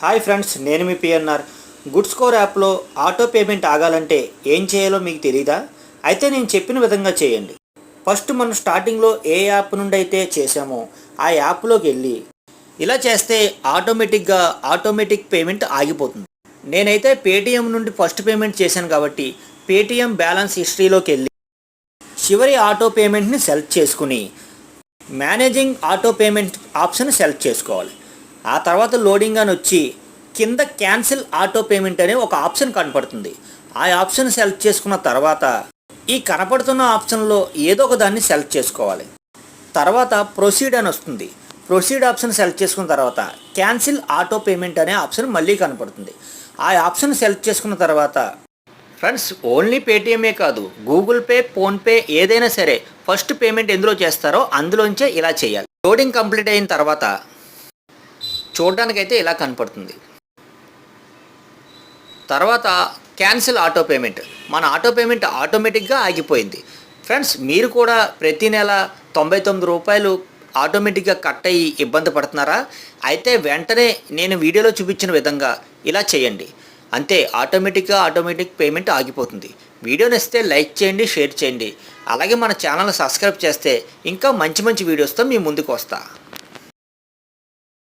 Hi friends, నేను మీ PNR. Good score యాప్లో auto payment ఆగాలంటే ఏం చేయాలో మీకు తెలీదా? అయితే నేను చెప్పిన విధంగా చేయండి. ఫస్ట్ మనం స్టార్టింగ్లో ఏ యాప్ నుండి అయితే చేసామో ఆ యాప్లోకి వెళ్ళి ఇలా చేస్తే ఆటోమేటిక్ పేమెంట్ ఆగిపోతుంది. నేనైతే పేటీఎం నుండి ఫస్ట్ పేమెంట్ చేశాను కాబట్టి పేటీఎం బ్యాలెన్స్ హిస్టరీలోకి వెళ్ళి చివరి ఆటో పేమెంట్ని సెలెక్ట్ చేసుకుని managing auto payment option select చేసుకోవాలి. ఆ తర్వాత లోడింగ్ అని వచ్చి కింద క్యాన్సిల్ ఆటో పేమెంట్ అనే ఒక ఆప్షన్ కనపడుతుంది. ఆ ఆప్షన్ సెలెక్ట్ చేసుకున్న తర్వాత ఈ కనపడుతున్న ఆప్షన్లో ఏదో ఒక దాన్ని సెలెక్ట్ చేసుకోవాలి. తర్వాత ప్రొసీడ్ అని వస్తుంది. ప్రొసీడ్ ఆప్షన్ సెలెక్ట్ చేసుకున్న తర్వాత క్యాన్సిల్ ఆటో పేమెంట్ అనే ఆప్షన్ మళ్ళీ కనపడుతుంది. ఆ ఆప్షన్ సెలెక్ట్ చేసుకున్న తర్వాత ఫ్రెండ్స్, ఓన్లీ పేటీఎమే కాదు, గూగుల్ పే, ఫోన్పే ఏదైనా సరే ఫస్ట్ పేమెంట్ ఎందులో చేస్తారో అందులోంచే ఇలా చేయాలి. లోడింగ్ కంప్లీట్ అయిన తర్వాత చూడడానికైతే ఇలా కనపడుతుంది. తర్వాత క్యాన్సిల్ ఆటో పేమెంట్, మన ఆటో పేమెంట్ ఆటోమేటిక్గా ఆగిపోయింది. ఫ్రెండ్స్, మీరు కూడా ప్రతి నెల 99 రూపాయలు ఆటోమేటిక్గా కట్ అయ్యి ఇబ్బంది పడుతున్నారా? అయితే వెంటనే నేను వీడియోలో చూపించిన విధంగా ఇలా చేయండి. అంతే, ఆటోమేటిక్ పేమెంట్ ఆగిపోతుంది. వీడియో నచ్చితే లైక్ చేయండి, షేర్ చేయండి. అలాగే మన ఛానల్ సబ్స్క్రైబ్ చేస్తే ఇంకా మంచి వీడియోస్తో మీ ముందుకు వస్తా.